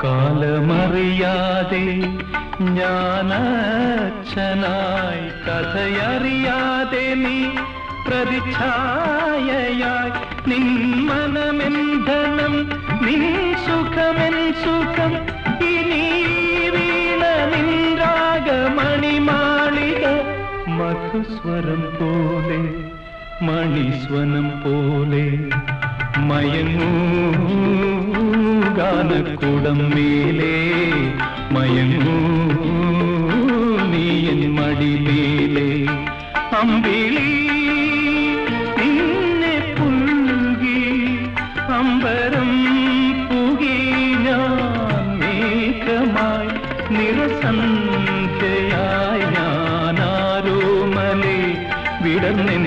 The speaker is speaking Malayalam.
കാലമറിയാതെ ഞാനച്ഛനായി കഥയറിയാതെ നീ പ്രതിച്ഛായയായി നിൻ മനമെന്ധനം നിൻ സുഖമെൻ സുഖം ഇനി വീണ നിൻ രാഗമണിമാളിക മധുസ്വരം പോലെ മണിസ്വനം പോലെ മയങ്ങൂ ഗാനക്കൂടം മേലേ മയങ്ങൂ നീയൻ മടിമേലേ അമ്പിളി നിന്നെ പുൽകി അമ്പരം പുകി ഞാൻ മേഘമായി നിറസന്ധ്യയായി ഞാനാരോമലേ വിടർന്നെൻ